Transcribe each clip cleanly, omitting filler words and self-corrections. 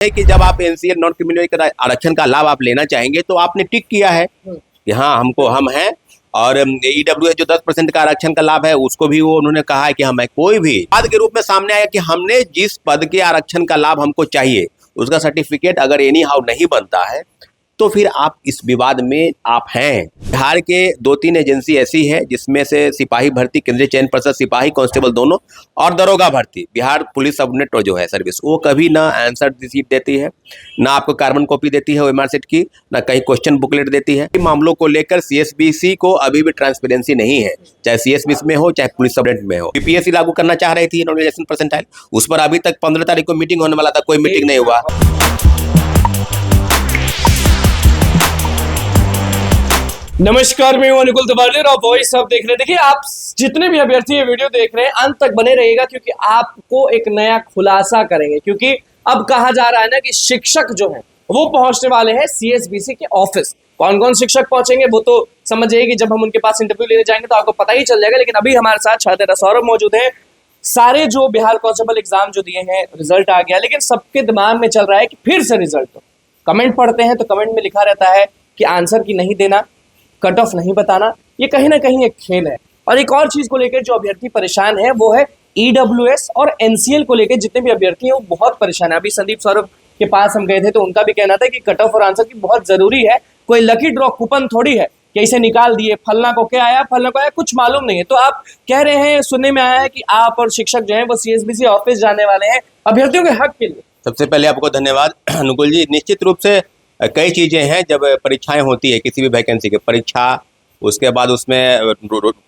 है कि जब आप एनसीएल नॉन क्रिमिनल का आरक्षण का लाभ आप लेना चाहेंगे तो आपने टिक किया है कि हाँ हम हैं। और ईडब्ल्यूएस जो 10% का आरक्षण का लाभ है उसको भी वो उन्होंने कहा है कि हमें कोई भी पद के रूप में सामने आया कि हमने जिस पद के आरक्षण का लाभ हमको चाहिए उसका सर्टिफिकेट अगर एनी हाउ नहीं बनता है तो फिर आप इस विवाद में आप हैं। बिहार के 2-3 एजेंसी ऐसी है जिसमें से सिपाही भर्ती, केंद्रीय चयन पर्षद, सिपाही कांस्टेबल दोनों और दरोगा भर्ती, बिहार पुलिस सबनेट जो है सर्विस, वो कभी ना आंसर शीट देती है, ना आपको कार्बन कॉपी देती है ओएमआर सेट की, ना कहीं क्वेश्चन बुकलेट देती है। मामलों को लेकर सीएसबीसी को अभी भी ट्रांसपेरेंसी नहीं है, चाहे सीएसबीसी में हो चाहे पुलिस सबनेट में हो। बीपीएससी लागू करना चाह रही थी नॉर्मलाइजेशन परसेंटाइल, उस पर अभी तक 15 तारीख को मीटिंग होने वाला था, कोई मीटिंग नहीं हुआ। नमस्कार, मैं हूं अनुकुल तिवारी और वॉइस ऑफ देख रहे हैं। देखिए, आप जितने भी अभ्यर्थी ये वीडियो देख रहे हैं अंत तक बने रहिएगा क्योंकि आपको एक नया खुलासा करेंगे। क्योंकि अब कहा जा रहा है ना कि शिक्षक जो है वो पहुंचने वाले हैं सीएसबीसी के ऑफिस। कौन कौन शिक्षक पहुंचेंगे वो तो समझ जाइए कि जब हम उनके पास इंटरव्यू लेने जाएंगे तो आपको पता ही चल जाएगा। लेकिन अभी हमारे साथ छात्र सौरभ मौजूद है। सारे जो बिहार कांस्टेबल एग्जाम जो दिए हैं रिजल्ट आ गया, लेकिन सबके दिमाग में चल रहा है कि फिर से रिजल्ट। कमेंट पढ़ते हैं तो कमेंट में लिखा रहता है कि आंसर की नहीं देना, कट ऑफ नहीं बताना। ये कहीं ना कहीं एक खेल है। और एक और चीज को लेकर जो अभ्यर्थी परेशान है वो है ईडब्ल्यूएस और एनसीएल को लेकर जितने भी अभ्यर्थी हैं वो बहुत परेशान है। अभी संदीप सौरभ के पास हम गए थे तो उनका भी कहना था कि कट ऑफ और आंसर की बहुत जरूरी है। कोई लकी ड्रॉ कूपन थोड़ी है कि इसे निकाल दिए, फलना को क्या आया फलना को आया, कुछ मालूम नहीं है। तो आप कह रहे हैं, सुनने में आया है कि आप और शिक्षक जो है वो सीएसबीसी ऑफिस जाने वाले हैं अभ्यर्थियों के हक के लिए। सबसे पहले आपको धन्यवाद अनुकुल जी। निश्चित रूप से कई चीजें हैं जब परीक्षाएं होती है किसी भी वैकेंसी की परीक्षा, उसके बाद उसमें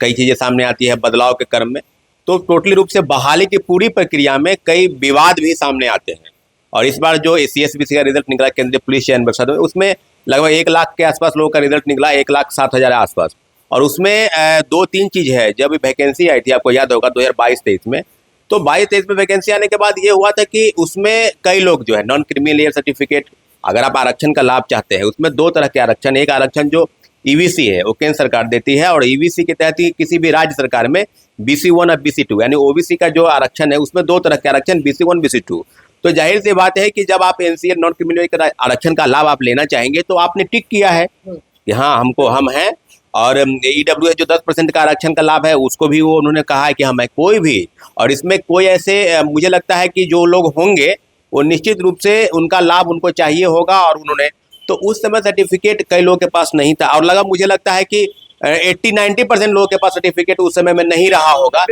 कई चीजें सामने आती है बदलाव के क्रम में, तो टोटली रूप से बहाली की पूरी प्रक्रिया में कई विवाद भी सामने आते हैं। और इस बार जो सीएसबीसी का रिजल्ट निकला केंद्रीय पुलिस चयन पर्षद में, उसमें लगभग 1 लाख के आसपास लोगों का रिजल्ट निकला, 1,07,000 आसपास। और उसमें 2-3 चीज है। जब वैकेंसी आई थी आपको याद होगा 2022-23 में, तो 22-23 में वैकेंसी आने के बाद ये हुआ था कि उसमें कई लोग जो है नॉन क्रिमिनल सर्टिफिकेट, अगर आप आरक्षण का लाभ चाहते हैं उसमें 2 तरह के आरक्षण, एक आरक्षण जो ईवीसी है वो केंद्र सरकार देती है और ईवीसी के तहत ही किसी भी राज्य सरकार में BC1 और BC2 यानी ओबीसी का जो आरक्षण है उसमें 2 तरह के आरक्षण, BC1 BC2। तो जाहिर सी बात है कि जब आप एनसीएल नॉन क्रिमिनल का आरक्षण का लाभ आप लेना चाहेंगे तो आपने टिक किया है कि हाँ हम हैं। और ईडब्ल्यूएस जो 10% का आरक्षण का लाभ है उसको भी वो उन्होंने कहा है कि हमें कोई भी, और इसमें कोई ऐसे मुझे लगता है कि जो लोग होंगे वो निश्चित रूप से उनका लाभ उनको चाहिए होगा। और उन्होंने तो उस समय सर्टिफिकेट कई लोगों के पास नहीं था और मुझे लगता है कि 80-90% लोगों के पास सर्टिफिकेट उस समय में नहीं रहा होगा।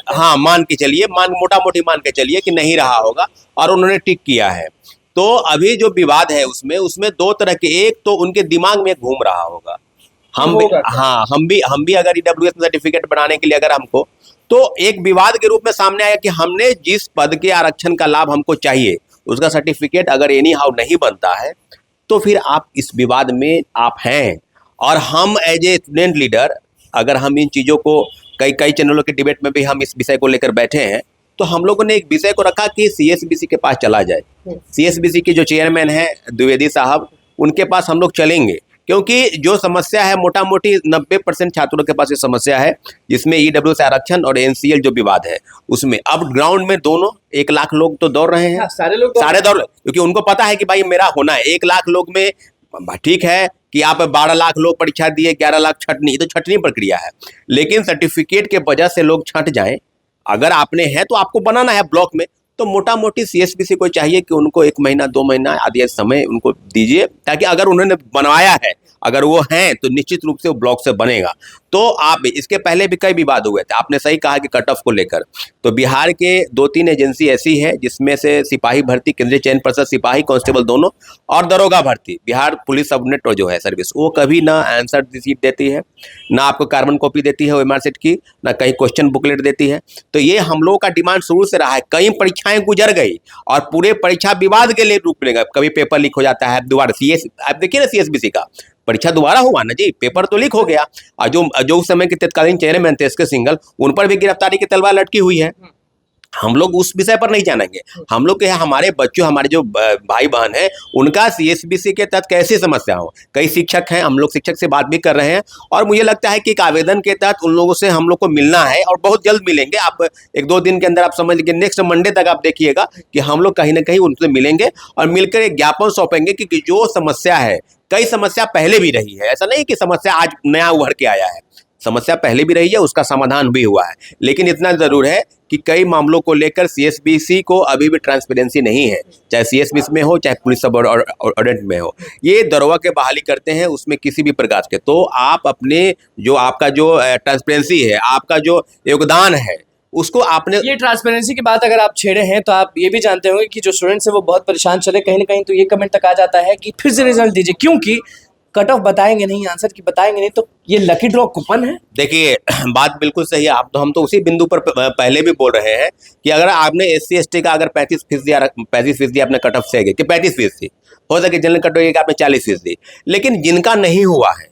हाँ, मान के चलिए, मोटा मोटी मान के चलिए कि नहीं रहा होगा और उन्होंने टिक किया है। तो अभी जो विवाद है उसमें 2 तरह के, एक तो उनके दिमाग में घूम रहा होगा, हम भी अगर ईडब्ल्यूएस में सर्टिफिकेट बनाने के लिए अगर हमको, तो एक विवाद के रूप में सामने आया कि हमने जिस पद के आरक्षण का लाभ हमको चाहिए उसका सर्टिफिकेट अगर एनी हाउ नहीं बनता है तो फिर आप इस विवाद में आप हैं। और हम एज ए स्टूडेंट लीडर, अगर हम इन चीज़ों को कई चैनलों के डिबेट में भी हम इस विषय को लेकर बैठे हैं, तो हम लोगों ने एक विषय को रखा कि सीएसबीसी के पास चला जाए। सीएसबीसी के जो चेयरमैन हैं द्विवेदी साहब, उनके पास हम लोग चलेंगे क्योंकि जो समस्या है मोटा मोटी 90% छात्रों के पास ये समस्या है, जिसमें ईडब्ल्यूएस आरक्षण और एनसीएल जो विवाद है उसमें अब ग्राउंड में दोनों 1 लाख लोग तो दौड़ रहे हैं। सारे दौड़ रहे, क्योंकि उनको पता है कि भाई मेरा होना है। 1 लाख लोग में ठीक है कि आप 12 लाख लोग परीक्षा दिए, 11 लाख छटनी, तो छटनी प्रक्रिया है, लेकिन सर्टिफिकेट के वजह से लोग छट जाएं। अगर आपने है तो आपको बनाना है ब्लॉक में, तो मोटा मोटी सीएसबीसी को चाहिए कि उनको 1 महीना 2 महीना आदि समय उनको दीजिए, ताकि अगर उन्होंने बनवाया है, अगर वो हैं तो निश्चित रूप से वो ब्लॉक से बनेगा। तो आप इसके पहले भी कई विवाद हुए थे, आपने सही कहा कि कट ऑफ को लेकर। तो बिहार के 2-3 एजेंसी ऐसी है जिसमें से सिपाही भर्ती, केंद्रीय चयन पर्षद, सिपाही कांस्टेबल दोनों और दरोगा भर्ती, बिहार पुलिस सबनेट जो है सर्विस, वो कभी ना आंसर शीट देती है, ना आपको कार्बन कॉपी देती है ओएमआर सेट की, ना कहीं क्वेश्चन बुकलेट देती है। तो ये हम लोगों का डिमांड शुरू से रहा है। कई परीक्षाएं गुजर गई और पूरे परीक्षा विवाद के लिए रूप लेगा। कभी पेपर लीक हो जाता है दोबारा, आप देखिए ना सीएसबीसी का परीक्षा दोबारा हुआ ना जी, पेपर तो लीक हो गया। और जो उस समय के तत्कालीन चेयरमैन थे SK सिंघल, उन पर भी गिरफ्तारी की तलवार लटकी हुई है। हम लोग उस विषय पर नहीं जानेंगे। हम लोग के यहाँ हमारे बच्चों, हमारे जो भाई बहन हैं, उनका सीएसबीसी के तहत कैसी समस्या हो। कई शिक्षक हैं, हम लोग शिक्षक से बात भी कर रहे हैं और मुझे लगता है कि एक आवेदन के तहत उन लोगों से हम लोग को मिलना है और बहुत जल्द मिलेंगे। आप 1-2 दिन के अंदर आप समझ लीजिए, नेक्स्ट मंडे तक आप देखिएगा कि हम लोग कहीं ना कहीं उनसे मिलेंगे और मिलकर एक ज्ञापन सौंपेंगे कि जो समस्या है, कई समस्या पहले भी रही है, ऐसा नहीं कि समस्या आज नया उभर के आया है, समस्या पहले भी रही है, उसका समाधान भी हुआ है। लेकिन इतना जरूर है कि कई मामलों को लेकर सीएसबीसी को अभी भी ट्रांसपेरेंसी नहीं है, चाहे सीएसबीसी में हो, चाहे पुलिस सब ऑडिट में हो। ये दरोगा के बहाली करते हैं उसमें किसी भी प्रकार के। तो आप अपने जो आपका जो ट्रांसपेरेंसी है, आपका जो योगदान है, उसको आपने, ये ट्रांसपेरेंसी की बात अगर आप छेड़े हैं तो आप ये भी जानते होंगे कि जो स्टूडेंट्स हैं वो बहुत परेशान चले, कहीं ना कहीं तो ये कमेंट तक आ जाता है कि फिर से रिजल्ट दीजिए, क्योंकि कट ऑफ बताएंगे नहीं, आंसर की बताएंगे नहीं, तो ये लकी ड्रॉ कूपन है। देखिए बात बिल्कुल सही है। आप तो हम तो उसी बिंदु पर पहले भी बोल रहे हैं कि अगर आपने SC/ST का अगर 35% आपने कट ऑफ से कि 35% हो सके, जनरल कट होगी आपने 40%, लेकिन जिनका नहीं हुआ है,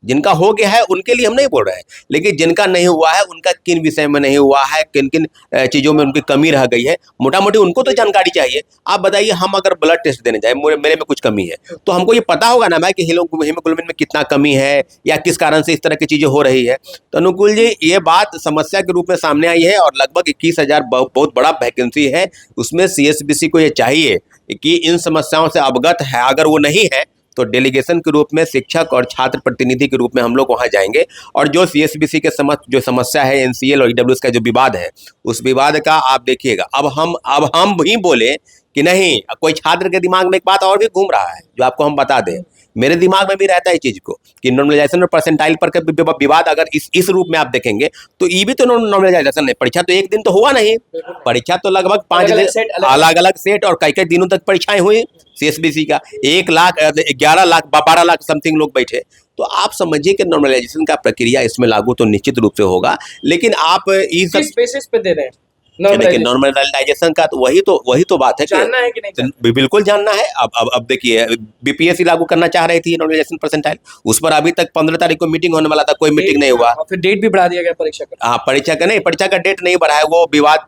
जिनका हो गया है उनके लिए हम नहीं बोल रहे हैं, लेकिन जिनका नहीं हुआ है उनका किन विषय में नहीं हुआ है, किन किन चीज़ों में उनकी कमी रह गई है, मोटा मोटी उनको तो जानकारी चाहिए। आप बताइए, हम अगर ब्लड टेस्ट देने जाए, मेरे में कुछ कमी है, तो हमको ये पता होगा ना भाई कि हीमोग्लोबिन में कितना कमी है या किस कारण से इस तरह की चीज़ें हो रही है। तो अनुकूल जी, ये बात समस्या के रूप में सामने आई है और लगभग 21,000 बहुत बड़ा वैकेंसी है। उसमें सीएसबीसी को ये चाहिए कि इन समस्याओं से अवगत है, अगर वो नहीं है तो डेलीगेशन के रूप में शिक्षक और छात्र प्रतिनिधि के रूप में हम लोग वहां जाएंगे और जो सीएसबीसी के जो समस्या है, एनसीएल और ईडब्ल्यूएस का जो विवाद है, उस विवाद का आप देखिएगा। अब हम भी बोले कि नहीं, कोई छात्र के दिमाग में एक बात और भी घूम रहा है जो आपको हम बता दें, मेरे दिमाग में भी रहता है इस चीज को कि नॉर्मलाइजेशन और परसेंटाइल पर विवाद अगर इस रूप में आप देखेंगे तो ये भी तो नॉर्मलाइजेशन नहीं। परीक्षा तो एक दिन तो हुआ नहीं, परीक्षा तो लगभग 5 दिन अलग अलग सेट और कई दिनों तक परीक्षाएं हुई। सीएसबीसी का 1 लाख 11 लाख 12 लाख समथिंग लोग बैठे। तो आप समझिए कि नॉर्मलाइजेशन का प्रक्रिया इसमें लागू तो निश्चित रूप से होगा, लेकिन आप इस बेसिस पे दे रहे हैं नॉर्मलाइजेशन का, तो वही तो बात है जानना है कि नहीं, बिल्कुल जानना है। अब देखिए, बीपीएससी लागू करना चाह रही थी नॉर्मलाइजेशन परसेंटाइल, उस पर अभी तक 15 तारीख को मीटिंग होने वाला था, कोई मीटिंग नहीं हुआ। फिर डेट भी बढ़ा दिया गया परीक्षा का। हाँ, परीक्षा का डेट नहीं बढ़ा है, वो विवाद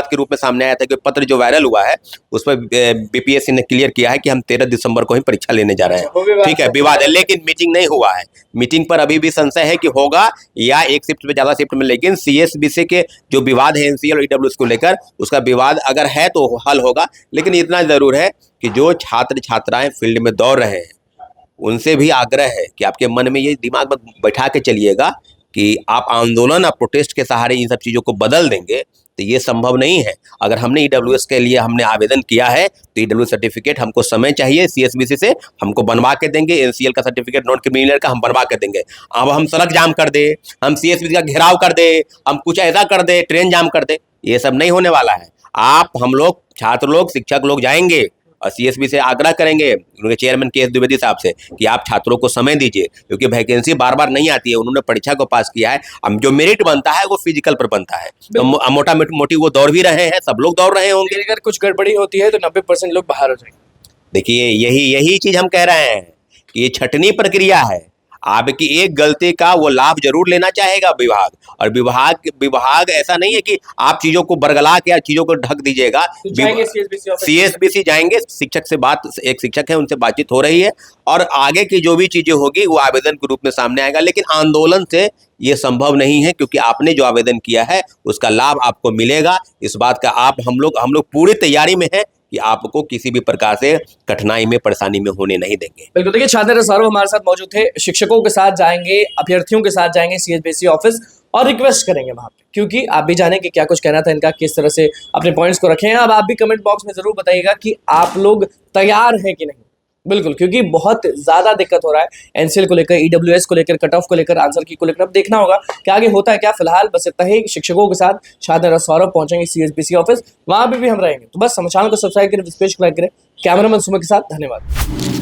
के रूप में सामने आया था कि पत्र जो वायरल हुआ है उस पर बीपीएससी ने क्लियर किया है कि हम 13 दिसंबर को ही परीक्षा लेने जा रहे हैं। ठीक है, विवाद है, लेकिन मीटिंग नहीं हुआ है। मीटिंग पर अभी भी संशय है कि होगा या एक शिफ्ट में ज्यादा शिफ्ट में, लेकिन सीएसबीसी के जो विवाद है एनसीएल और ईडब्ल्यूएस को लेकर, उसका विवाद अगर है तो हल होगा। लेकिन इतना जरूर है कि जो छात्र छात्राएं फील्ड में दौड़ रहे हैं, उनसे भी आग्रह है कि आपके मन में ये दिमाग में बैठा के चलिएगा कि आप आंदोलन और प्रोटेस्ट के सहारे इन सब चीज़ों को बदल देंगे तो ये संभव नहीं है। अगर हमने ईडब्ल्यूएस के लिए हमने आवेदन किया है तो ईडब्ल्यूएस सर्टिफिकेट हमको समय चाहिए, सीएसबीसी से हमको बनवा के देंगे। एनसीएल का सर्टिफिकेट नॉन क्रिमिनल का हम बनवा के देंगे। अब हम सड़क जाम कर दे, हम सीएसबीसी का घेराव कर दे, हम कुछ ऐसा कर दे, ट्रेन जाम कर दे, ये सब नहीं होने वाला है। हम लोग, छात्र लोग, शिक्षक लोग जाएंगे और सीएसबी से आग्रह करेंगे, उनके चेयरमैन के एस द्विवेदी साहब से, कि आप छात्रों को समय दीजिए, क्योंकि वैकेंसी बार बार नहीं आती है। उन्होंने परीक्षा को पास किया है, अब जो मेरिट बनता है वो फिजिकल पर बनता है। तो मोटा मोटी वो दौड़ भी रहे हैं, सब लोग दौड़ रहे होंगे। अगर कुछ गड़बड़ी होती है तो 90% लोग बाहर हो जाएंगे। देखिए, यही चीज हम कह रहे हैं कि ये छटनी प्रक्रिया है। आपकी एक गलती का वो लाभ जरूर लेना चाहेगा विभाग, और विभाग ऐसा नहीं है कि आप चीजों को बरगला के या चीजों को ढक दीजिएगा। सीएसबीसी जाएंगे, एक शिक्षक है, उनसे बातचीत हो रही है और आगे की जो भी चीजें होगी वो आवेदन के रूप में सामने आएगा। लेकिन आंदोलन से ये संभव नहीं है, क्योंकि आपने जो आवेदन किया है उसका लाभ आपको मिलेगा। इस बात का हम लोग पूरी तैयारी में है कि आपको किसी भी प्रकार से कठिनाई में, परेशानी में होने नहीं देंगे। बिल्कुल। देखिए, छात्र सौरभ हमारे साथ मौजूद थे, शिक्षकों के साथ जाएंगे, अभ्यर्थियों के साथ जाएंगे सीएसबीसी ऑफिस और रिक्वेस्ट करेंगे वहां पे, क्योंकि आप भी जाने कि क्या कुछ कहना था इनका, किस तरह से अपने पॉइंट्स को रखे हैं। अब आप भी कमेंट बॉक्स में जरूर बताइएगा कि आप लोग तैयार हैं कि नहीं। बिल्कुल, क्योंकि बहुत ज्यादा दिक्कत हो रहा है एनसीएल को लेकर, ईडब्ल्यूएस को लेकर, कट ऑफ को लेकर, आंसर की को लेकर। अब देखना होगा कि आगे होता है क्या। फिलहाल बस इतना ही। शिक्षकों के साथ छात्र सौरभ पहुंचेंगे सीएसबीसी ऑफिस, वहां भी हम रहेंगे। तो बस चैनल को सब्सक्राइब करें, पेज को लाइक करें। कैमरामैन सुमित के साथ धन्यवाद।